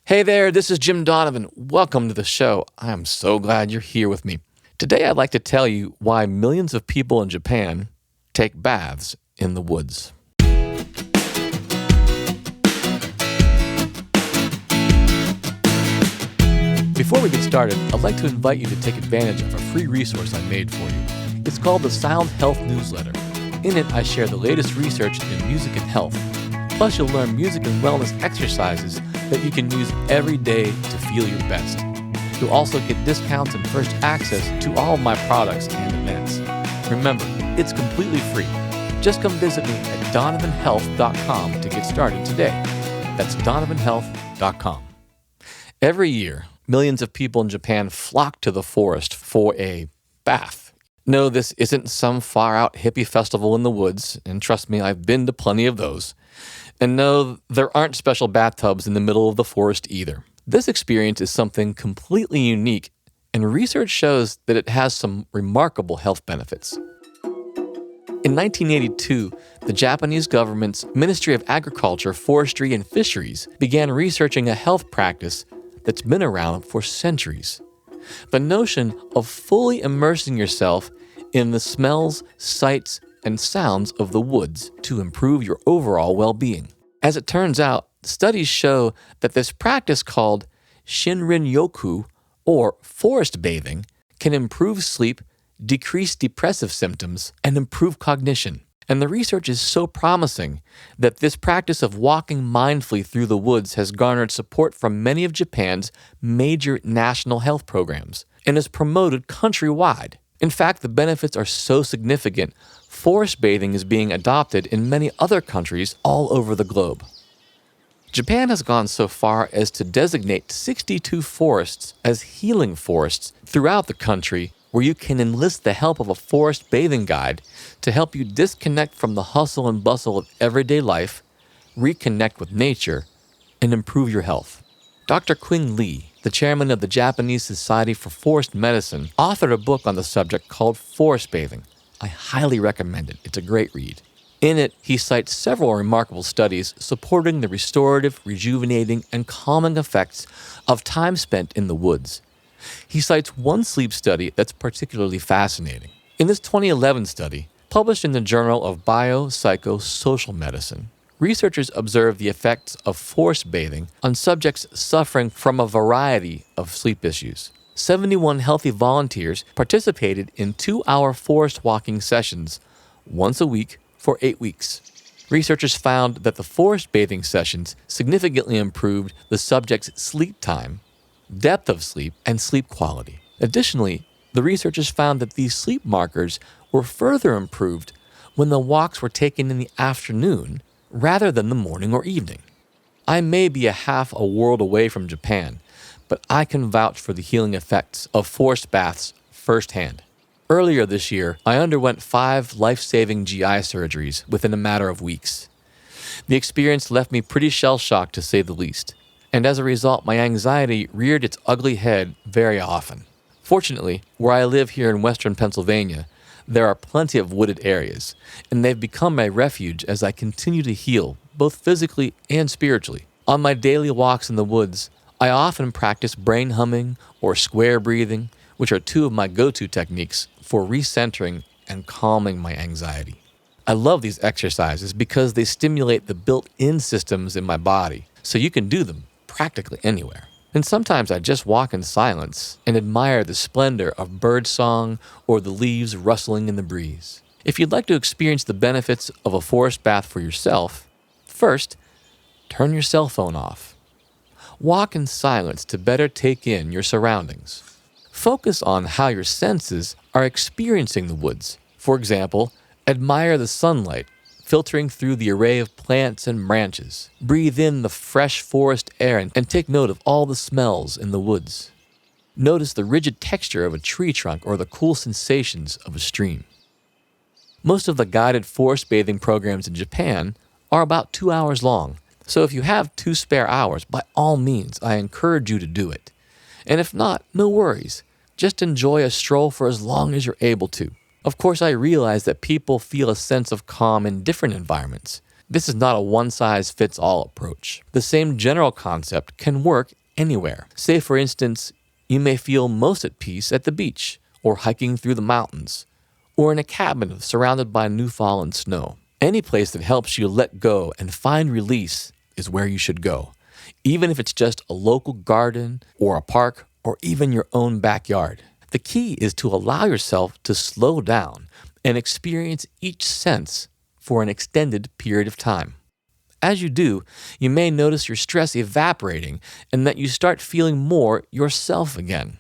Hey there, this is Jim Donovan. Welcome to the show. I am so glad you're here with me. Today I'd like to tell you why millions of people in Japan take baths in the woods. Before we get started, I'd like to invite you to take advantage of a free resource I made for you. It's called the Sound Health Newsletter. In it, I share the latest research in music and health. Plus, you'll learn music and wellness exercises that you can use every day to feel your best. You'll also get discounts and first access to all of my products and events. Remember, it's completely free. Just come visit me at donovanhealth.com to get started today. That's donovanhealth.com. Every year, millions of people in Japan flock to the forest for a bath. No, this isn't some far-out hippie festival in the woods, and trust me, I've been to plenty of those. And no, there aren't special bathtubs in the middle of the forest either. This experience is something completely unique, and research shows that it has some remarkable health benefits. In 1982, the Japanese government's Ministry of Agriculture, Forestry, and Fisheries began researching a health practice that's been around for centuries. The notion of fully immersing yourself in the smells, sights, and sounds of the woods to improve your overall well-being. As it turns out, studies show that this practice called Shinrin-yoku, or forest bathing, can improve sleep, decrease depressive symptoms, and improve cognition. And the research is so promising that this practice of walking mindfully through the woods has garnered support from many of Japan's major national health programs and is promoted countrywide. In fact, the benefits are so significant, forest bathing is being adopted in many other countries all over the globe. Japan has gone so far as to designate 62 forests as healing forests throughout the country, where you can enlist the help of a forest bathing guide to help you disconnect from the hustle and bustle of everyday life, reconnect with nature, and improve your health. Dr. Qing Li, the chairman of the Japanese Society for Forest Medicine, authored a book on the subject called Forest Bathing. I highly recommend it. It's a great read. In it, he cites several remarkable studies supporting the restorative, rejuvenating, and calming effects of time spent in the woods. He cites one sleep study that's particularly fascinating. In this 2011 study, published in the Journal of Biopsychosocial Medicine, researchers observed the effects of forest bathing on subjects suffering from a variety of sleep issues. 71 healthy volunteers participated in 2-hour forest walking sessions once a week for 8 weeks. Researchers found that the forest bathing sessions significantly improved the subject's sleep time, depth of sleep, and sleep quality. Additionally, the researchers found that these sleep markers were further improved when the walks were taken in the afternoon rather than the morning or evening. I may be a half a world away from Japan, but I can vouch for the healing effects of forest baths firsthand. Earlier this year, I underwent 5 life-saving GI surgeries within a matter of weeks. The experience left me pretty shell-shocked, to say the least, and as a result, my anxiety reared its ugly head very often. Fortunately, where I live here in western Pennsylvania, there are plenty of wooded areas, and they've become my refuge as I continue to heal, both physically and spiritually. On my daily walks in the woods, I often practice brain humming or square breathing, which are 2 of my go-to techniques for recentering and calming my anxiety. I love these exercises because they stimulate the built-in systems in my body, so you can do them practically anywhere. And sometimes I just walk in silence and admire the splendor of birdsong or the leaves rustling in the breeze. If you'd like to experience the benefits of a forest bath for yourself, first, turn your cell phone off. Walk in silence to better take in your surroundings. Focus on how your senses are experiencing the woods. For example, admire the sunlight filtering through the array of plants and branches. Breathe in the fresh forest air and take note of all the smells in the woods. Notice the rigid texture of a tree trunk or the cool sensations of a stream. Most of the guided forest bathing programs in Japan are about 2 hours long, so if you have 2 spare hours, by all means, I encourage you to do it. And if not, no worries. Just enjoy a stroll for as long as you're able to. Of course, I realize that people feel a sense of calm in different environments, This is not a one-size-fits-all approach. The same general concept can work anywhere. Say, for instance, you may feel most at peace at the beach, or hiking through the mountains, or in a cabin surrounded by new-fallen snow. Any place that helps you let go and find release is where you should go, even if it's just a local garden or a park or even your own backyard. The key is to allow yourself to slow down and experience each sense for an extended period of time. As you do, you may notice your stress evaporating and that you start feeling more yourself again.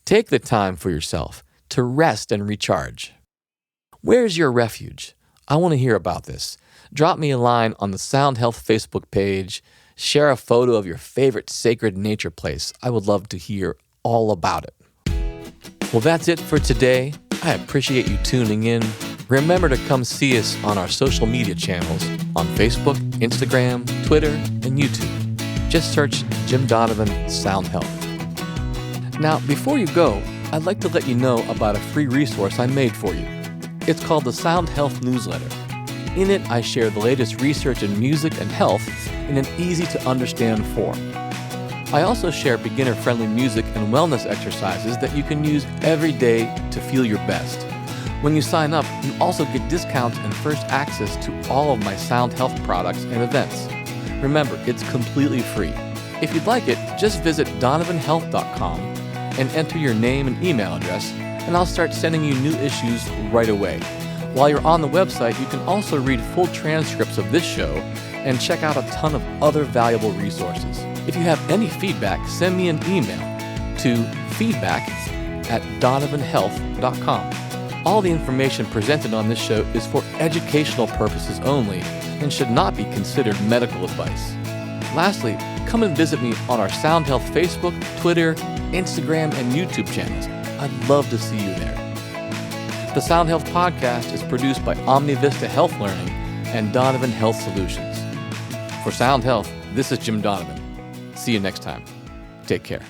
Take the time for yourself to rest and recharge. Where's your refuge? I want to hear about this. Drop me a line on the Sound Health Facebook page. Share a photo of your favorite sacred nature place. I would love to hear all about it. Well, that's it for today. I appreciate you tuning in. Remember to come see us on our social media channels on Facebook, Instagram, Twitter, and YouTube. Just search Jim Donovan Sound Health. Now, before you go, I'd like to let you know about a free resource I made for you. It's called the Sound Health Newsletter. In it, I share the latest research in music and health in an easy-to-understand form. I also share beginner-friendly music and wellness exercises that you can use every day to feel your best. When you sign up, you also get discounts and first access to all of my Sound Health products and events. Remember, it's completely free. If you'd like it, just visit donovanhealth.com and enter your name and email address, and I'll start sending you new issues right away. While you're on the website, you can also read full transcripts of this show and check out a ton of other valuable resources. If you have any feedback, send me an email to feedback@donovanhealth.com. All the information presented on this show is for educational purposes only and should not be considered medical advice. Lastly, come and visit me on our Sound Health Facebook, Twitter, Instagram, and YouTube channels. I'd love to see you there. The Sound Health Podcast is produced by OmniVista Health Learning and Donovan Health Solutions. For Sound Health, this is Jim Donovan. See you next time. Take care.